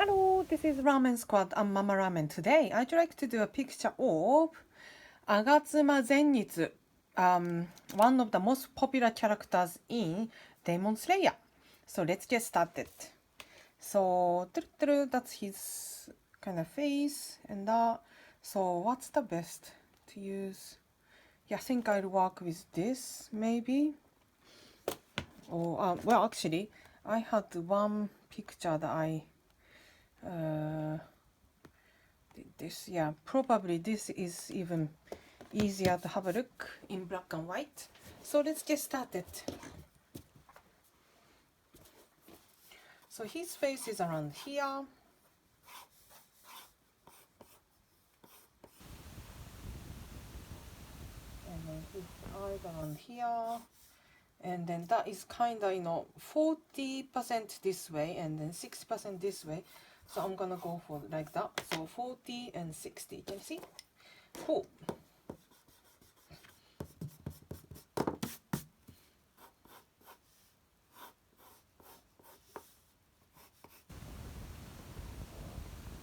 Hello, this is Ramen Squad. I'm Mama Ramen. Today, I'd like to do a picture of Agatsuma Zenitsu, one of the most popular characters in Demon Slayer. So let's get started. So that's his kind of face and that. So what's the best to use? Yeah, I think I'll work with this maybe. Or well, actually, I had one picture that I this, yeah, probably this is even easier to have a look in black and white. So let's get started. So his face is around here, and then his eyes around here, and then that is kind of 40% this way and then 60% this way. So I'm gonna go for like that. So 40 and 60. Can you see? Cool.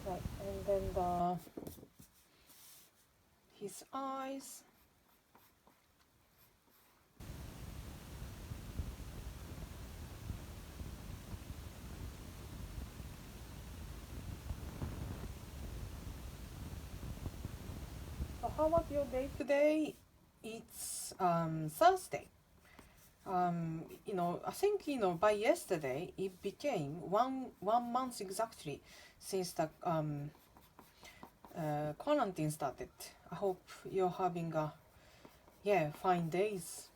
Right, and then his eyes. So how was your day today? It's Thursday. I think by yesterday it became one month exactly since the quarantine started. I hope you're having a fine days.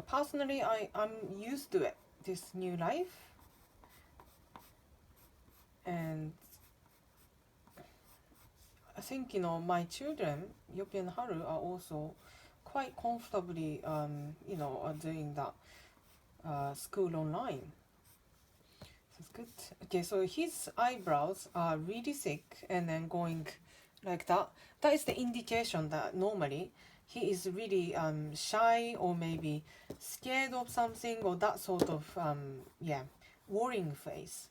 Personally, I'm used to it, this new life, and I think my children, Yopi and Haru, are also quite comfortably doing that school online. That's good. Okay, so his eyebrows are really thick and then going like that. That is the indication that normally he is really shy or maybe scared of something or that sort of worrying face.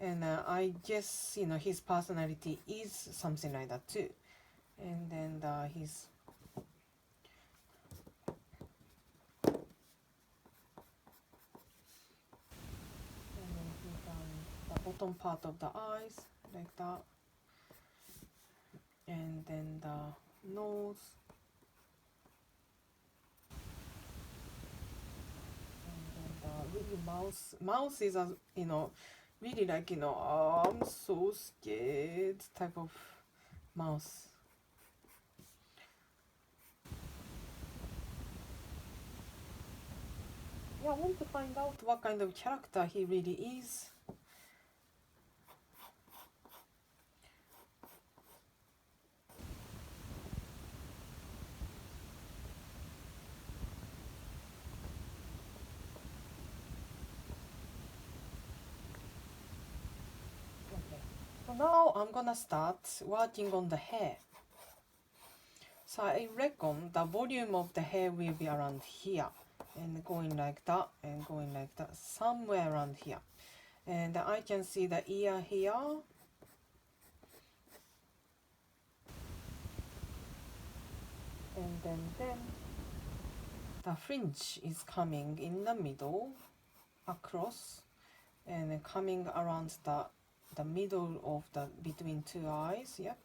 And I guess his personality is something like that too. And then his the bottom part of the eyes like that, and then the nose, and then the really mouth is really like oh, I'm so scared type of mouth. Yeah, I want to find out what kind of character he really is. Okay. So now I'm gonna start working on the hair. So I reckon the volume of the hair will be around here and going like that and going like that, somewhere around here. And I can see the ear here. And then the fringe is coming in the middle, across, and coming around the middle of the between two eyes, yep.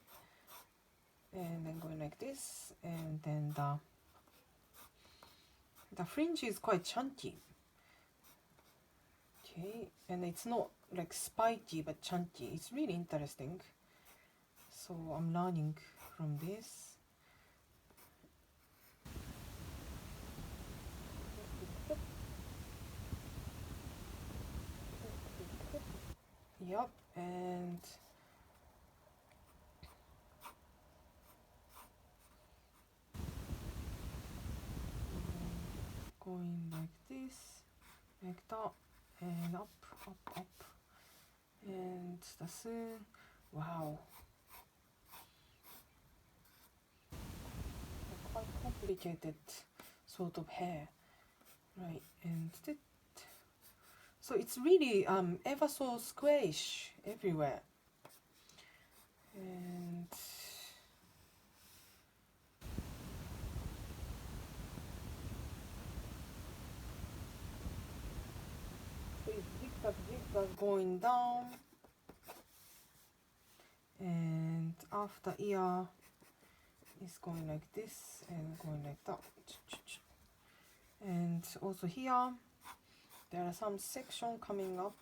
And then going like this, and then the fringe is quite chunky. Okay, and it's not like spiky but chunky. It's really interesting. So I'm learning from this. Yep, and going like this, like that, and up, and that's it. Wow, quite complicated sort of hair, right? And So it's really ever so squarish everywhere. And so it's zigzag going down, and after ear is going like this and going like that. And also here there are some section coming up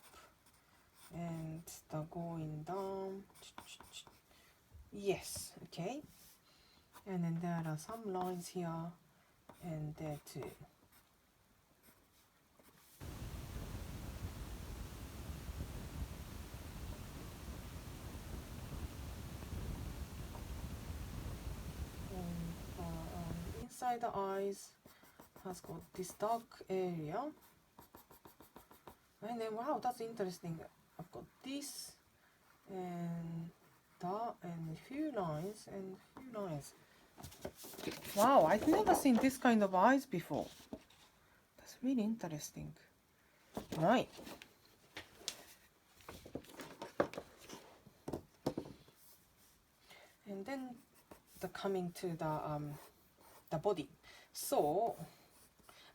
and the going down. Yes, okay. And then there are some lines here and there too. And inside the eyes has got this dark area. And then wow, that's interesting. I've got this and that and a few lines and a few lines. Wow, I've never seen this kind of eyes before. That's really interesting. Right. And then coming to the body. So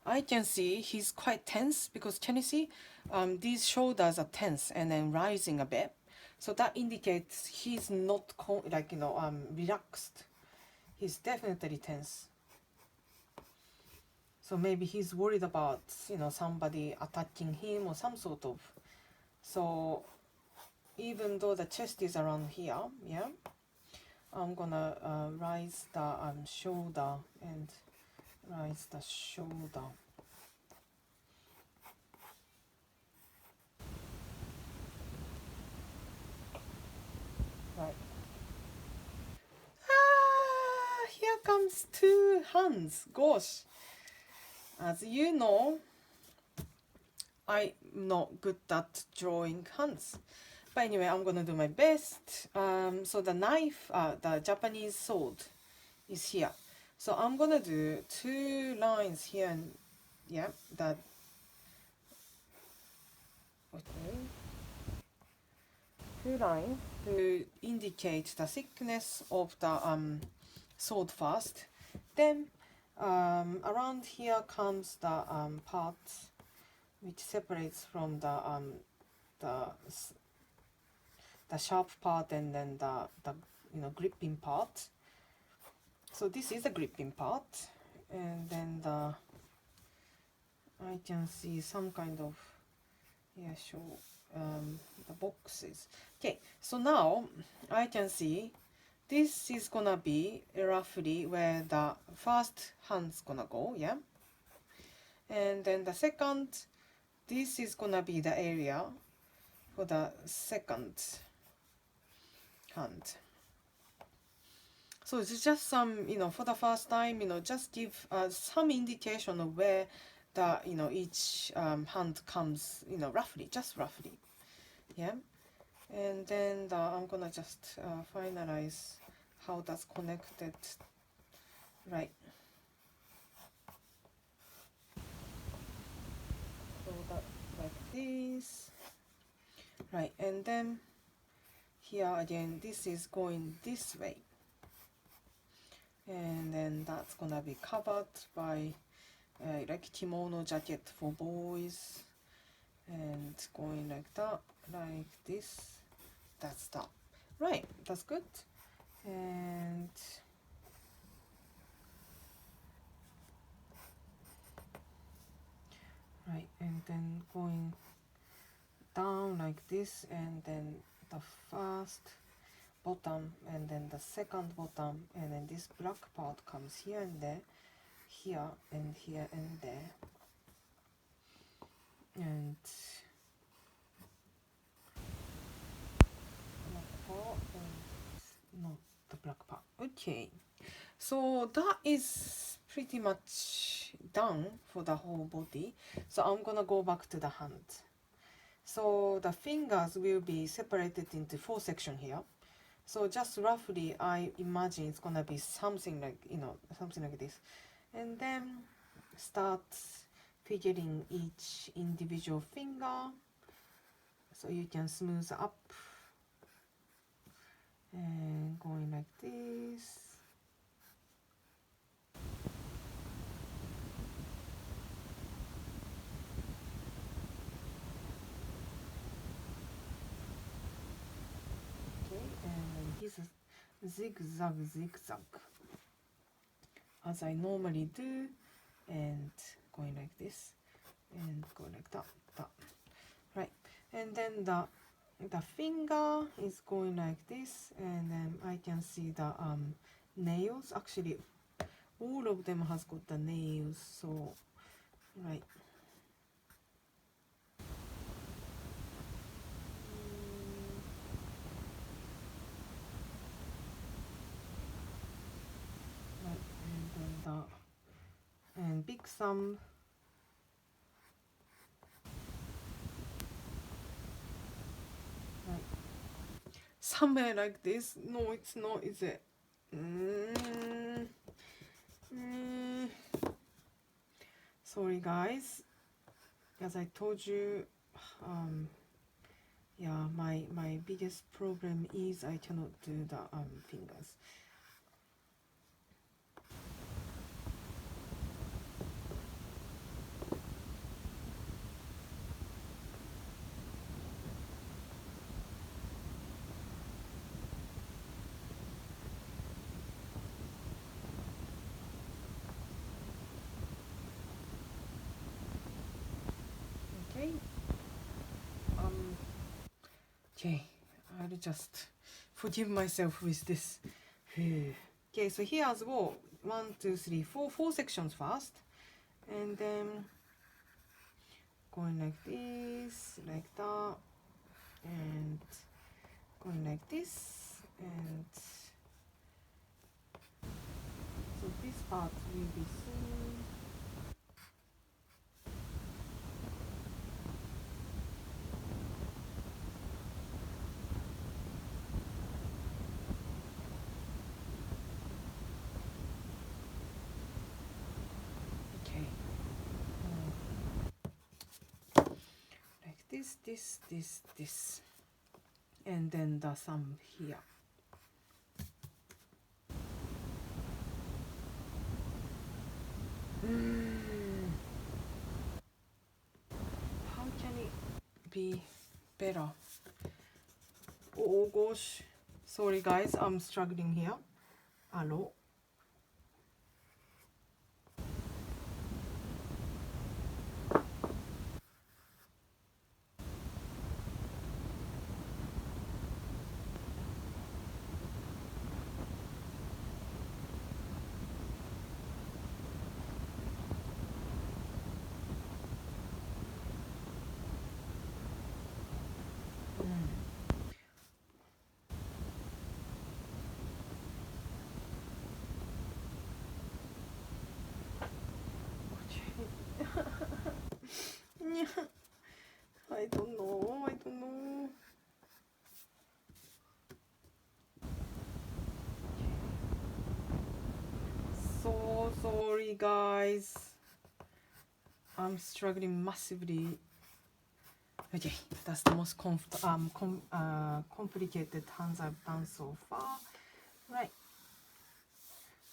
I can see he's quite tense because can you see these shoulders are tense and then rising a bit. So that indicates he's not relaxed. He's definitely tense. So maybe he's worried about somebody attacking him or some sort of. So even though the chest is around here, yeah, I'm gonna raise the shoulder and raise the shoulder. Right. Ah, here comes two hands. Gosh. As you know, I'm not good at drawing hands. But anyway, I'm gonna do my best. So the knife, the Japanese sword is here. So I'm gonna do two lines here and yeah, that. Okay. Two lines to indicate the thickness of the sword first. Then around here comes the part which separates from the sharp part and then the gripping part. So this is the gripping part, and then I can see some kind of the boxes. Okay, so now I can see this is gonna be roughly where the first hand's gonna go, yeah. And then the second, this is gonna be the area for the second hand. So it's just some, for the first time, just give some indication of where the, each hand comes, roughly, just roughly, yeah. And then I'm gonna just finalize how that's connected, right. So that's like this, right, and then here again, this is going this way. And then that's gonna be covered by like kimono jacket for boys, and going like that, like this. That's that. Right, that's good. And right, and then going down like this, and then the first bottom, and then the second bottom, and then this black part comes here and there, here and here and there, and black part and not the black part. Okay, so that is pretty much done for the whole body. So I'm gonna go back to the hand. So the fingers will be separated into 4 sections here. So just roughly, I imagine it's gonna be something like something like this, and then start figuring each individual finger, so you can smooth up and going like this. Okay, and here's a zigzag, zigzag, as I normally do, and going like this and go like that. Right, and then the finger is going like this, and then I can see the nails. Actually, all of them has got the nails, so right. Right, and then and big thumb. Right, somewhere like this. No, it's not, is it? Sorry guys, as I told you, yeah, my biggest problem is I cannot do the fingers. Okay. Okay, I'll just forgive myself with this. Okay, so here as well, 1, 2, 3, 4, 4 sections first, and then going like this, like that, and going like this, and so this part will be seen. Okay, like this, and then the thumb here. How can it be better? Oh gosh, sorry guys, I'm struggling here. Hello. I don't know. So sorry guys, I'm struggling massively. Okay, that's the most complicated hands I've done so far. Right,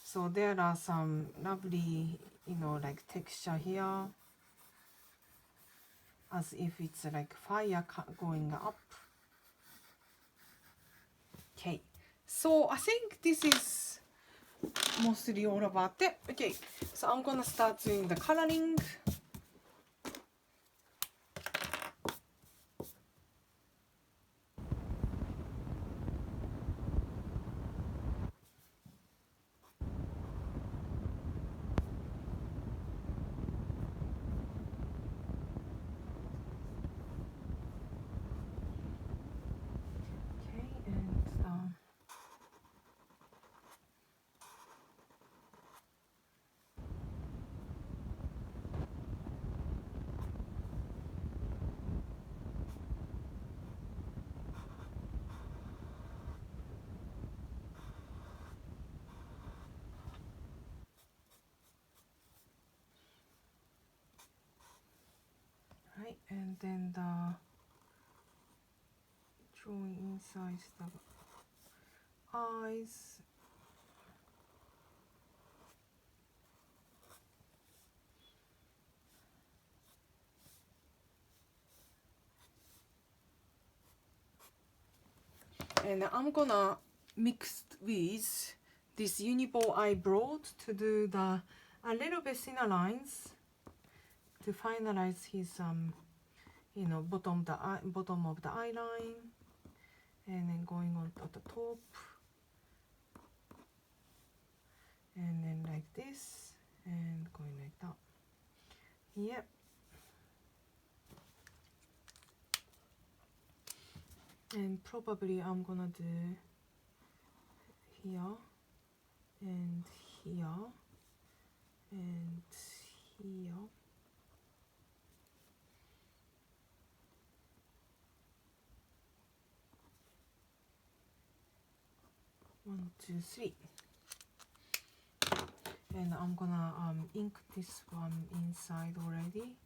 so there are some lovely, like texture here, as if it's like fire going up. Okay, so I think this is mostly all about it. Okay, so I'm gonna start doing the coloring. Okay, and and then the drawing inside the eyes. And I'm gonna mix with this Uniball eyebrow to do the a little bit thinner lines to finalize his you know, bottom of the eye line, and then going on at the top, and then like this, and going like that. Yep. And probably I'm gonna do here and here and here. One, two, three. And I'm gonna ink this one inside already.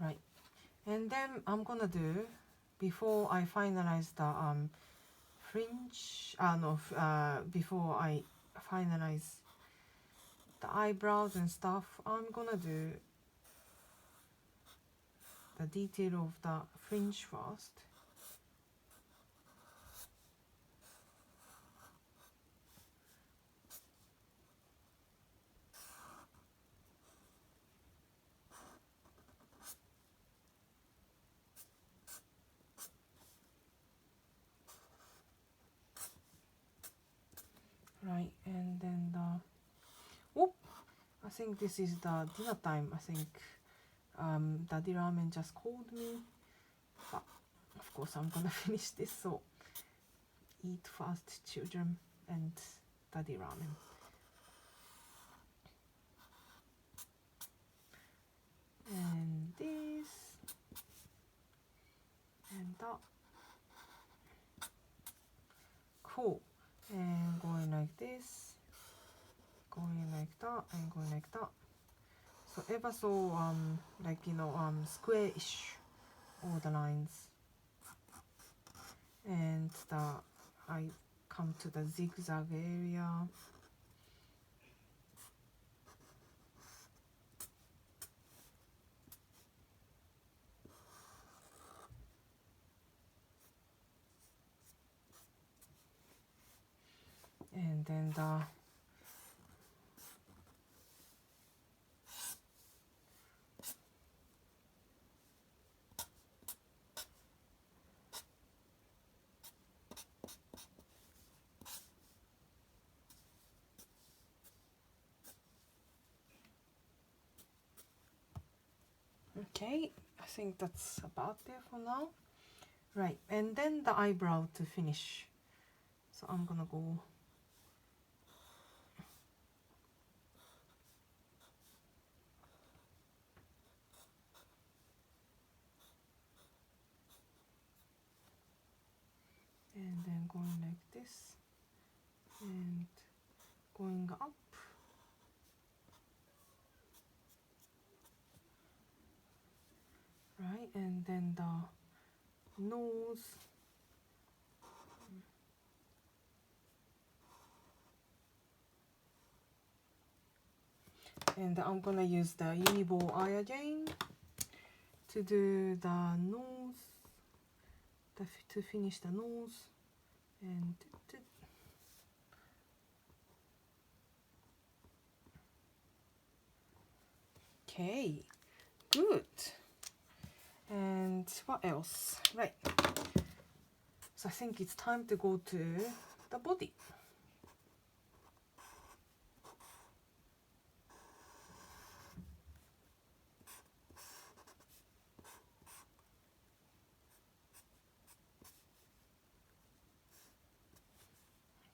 Right, and then I'm gonna do, before I finalize the fringe, before I finalize the eyebrows and stuff, I'm gonna do the detail of the fringe first. Right, and then the, oh, I think this is the dinner time. I think Daddy Ramen just called me, but of course I'm gonna finish this, so eat fast, children, and Daddy Ramen. And this, and that. Cool. And going like this, going like that, and going like that. So ever so like, you know, square-ish, all the lines. And I come to the zigzag area. And then the okay, I think that's about there for now. Right, and then the eyebrow to finish. So I'm gonna go and then going like this and going up. Right, and then the nose. And I'm gonna use the Uniball eye again to do the nose, to finish the nose. And okay, good. And what else? Right, so I think it's time to go to the body.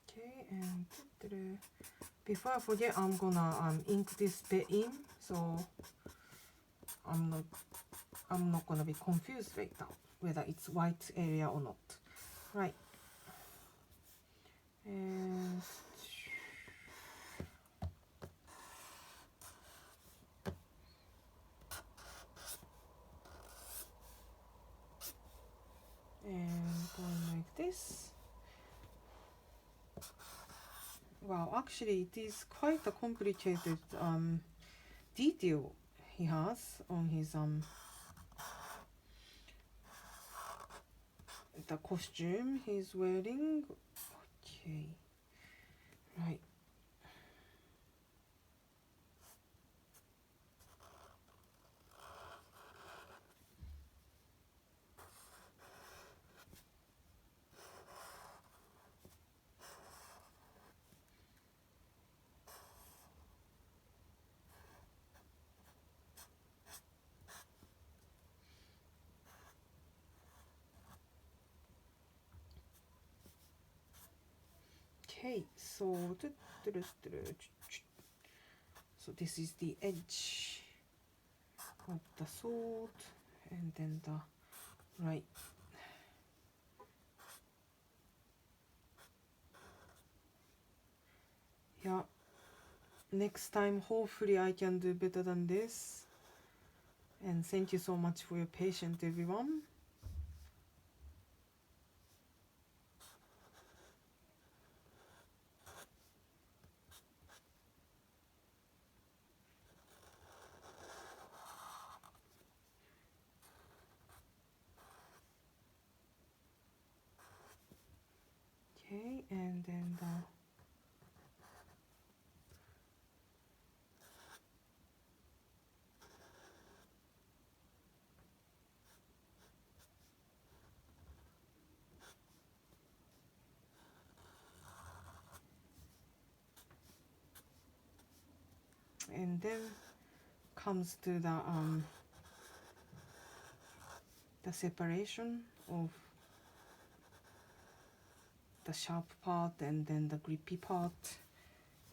Okay, and before I forget, I'm gonna ink this bit in, so I'm not gonna be confused right now whether it's white area or not. Right, And going like this. Wow, actually it is quite a complicated detail he has on his the costume he's wearing. Okay, right. Okay, so this is the edge of the sword, and then the right. Yeah, next time hopefully I can do better than this. And thank you so much for your patience, everyone. Okay, and then then comes to the separation of the sharp part and then the grippy part,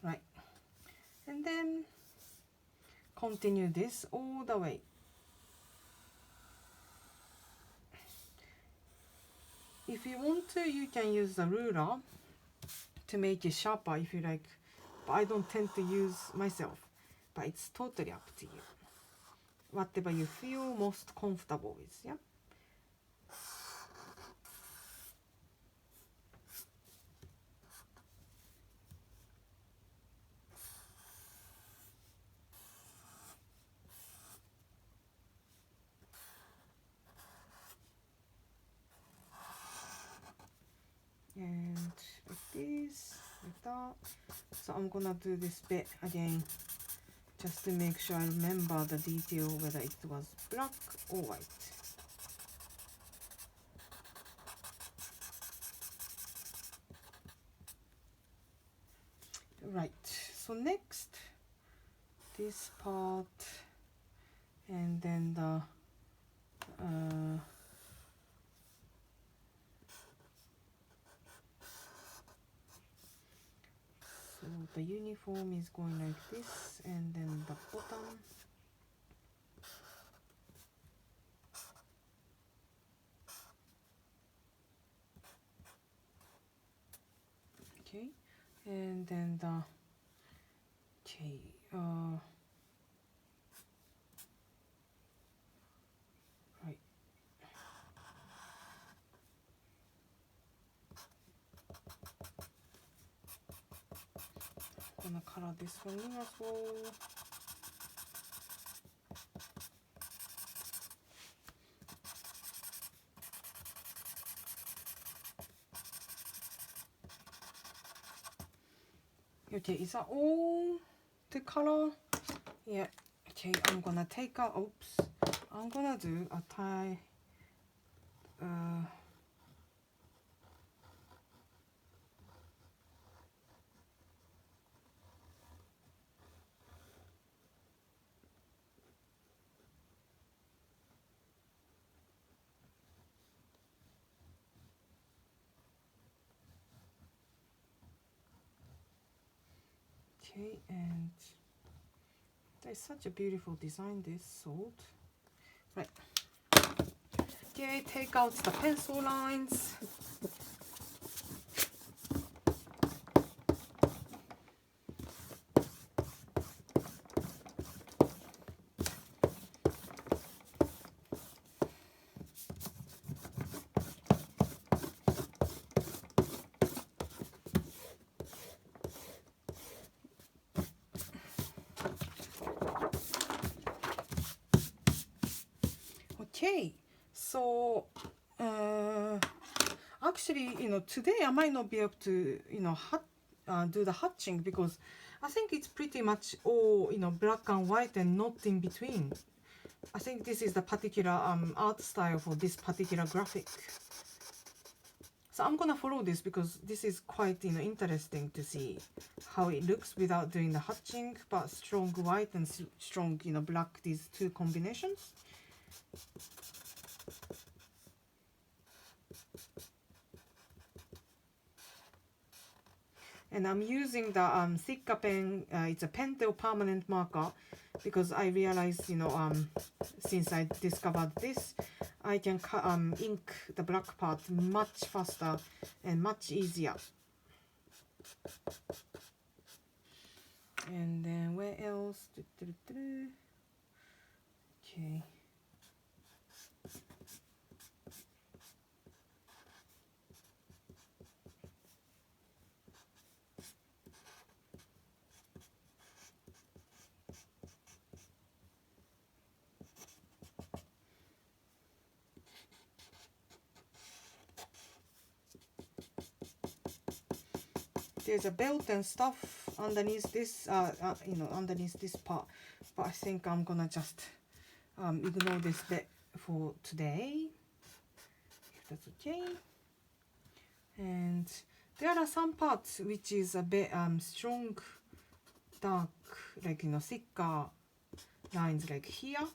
right? And then continue this all the way. If you want to, you can use the ruler to make it sharper if you like, but I don't tend to use myself, but it's totally up to you. Whatever you feel most comfortable with, yeah? And like this, like that. So I'm gonna do this bit again, just to make sure I remember the detail, whether it was black or white. Right, so next, this part, and then the so the uniform is going like this, and then the bottom. Okay, and then the right. I'm gonna color this one in as well. Okay, is that all the color? Yeah. Okay, I'm gonna take out, oops, I'm gonna do a tie, okay, and there's such a beautiful design, this sword. Right. Okay, take out the pencil lines. Okay, so actually, today I might not be able to, do the hatching because I think it's pretty much all, black and white and not in between. I think this is the particular art style for this particular graphic. So I'm gonna follow this because this is quite, interesting to see how it looks without doing the hatching, but strong white and strong, black, these two combinations. And I'm using the Sicca pen, it's a Pentel permanent marker, because I realized, since I discovered this, I can ink the black part much faster and much easier. And then where else? Okay. There's a belt and stuff underneath this, underneath this part, but I think I'm gonna just ignore this bit for today, if that's okay. And there are some parts which is a bit strong, dark, like thicker lines like here.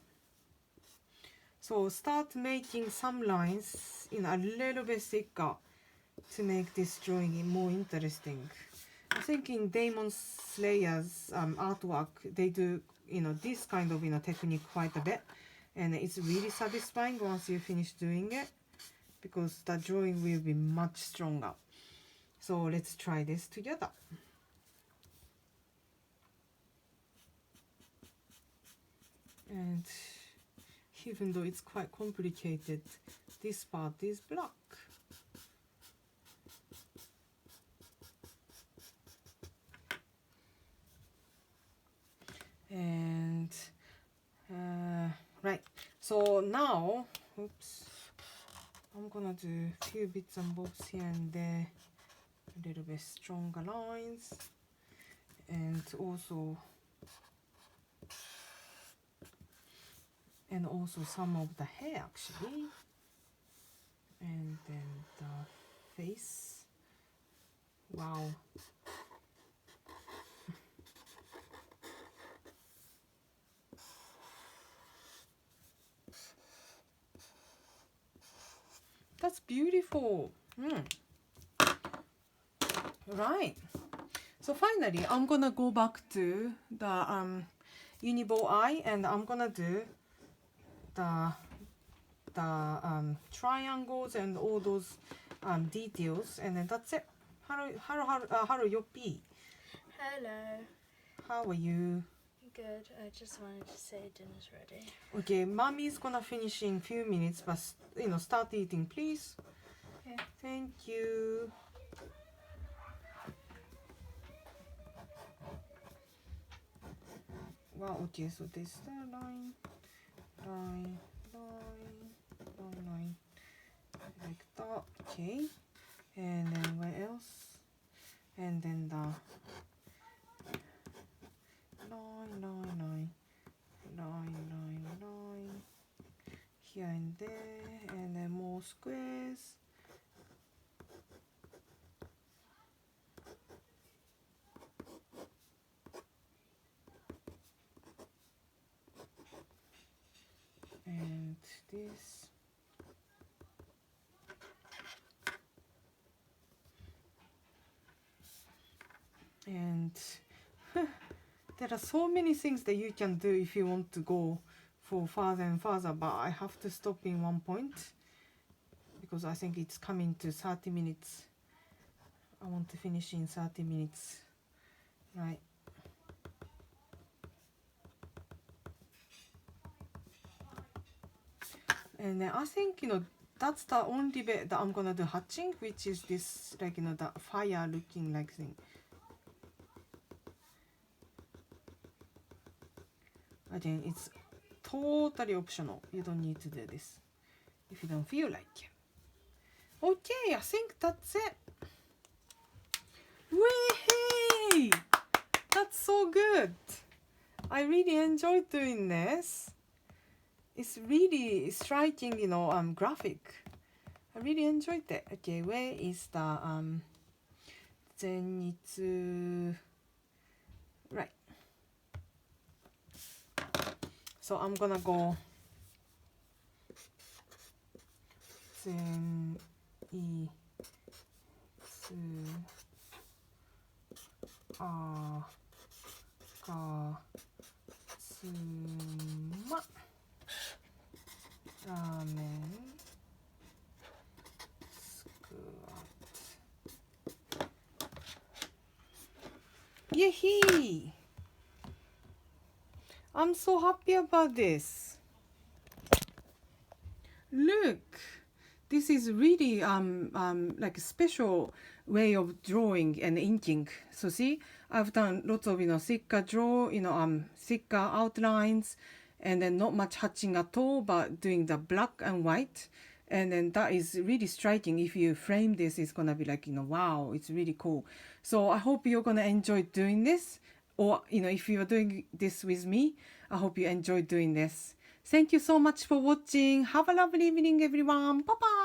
So start making some lines in a little bit thicker to make this drawing more interesting. I think in Demon Slayer's artwork, they do, this kind of, technique quite a bit, and it's really satisfying once you finish doing it, because the drawing will be much stronger. So let's try this together. And even though it's quite complicated, this part is black. And right, so now, oops, I'm gonna do a few bits and bobs here and there, a little bit stronger lines, and also some of the hair actually, and then the face. Wow. That's beautiful. Right. So finally, I'm gonna go back to the Unibo eye, and I'm gonna do the triangles and all those details, and then that's it. Haru Yopi. Hello. How are you? Good. I just wanted to say dinner's ready. Okay, mommy's gonna finish in a few minutes, but start eating, please. Okay. Thank you. Wow, okay, so this line, like that, okay. And then where else? And then the line here and there, and then more squares. And this. And there are so many things that you can do if you want to go for farther and farther, but I have to stop in one point because I think it's coming to 30 minutes. I want to finish in 30 minutes, right? And then I think, that's the only bit that I'm gonna do hatching, which is this, like, the fire looking like thing. Again, it's totally optional. You don't need to do this if you don't feel like it. Okay, I think that's it. Way! That's so good. I really enjoyed doing this. It's really striking, graphic. I really enjoyed it. Okay, where is the Zenitsu? Right. So I'm gonna go Zenitsu Agatsuma Ramen Squat. Yehey! I'm so happy about this. Look, this is really like a special way of drawing and inking. So see, I've done lots of thicker thicker outlines, and then not much hatching at all, but doing the black and white, and then that is really striking. If you frame this, it's gonna be like wow, it's really cool. So I hope you're gonna enjoy doing this, or if you're doing this with me, I hope you enjoy doing this. Thank you so much for watching. Have a lovely evening, everyone. Bye bye.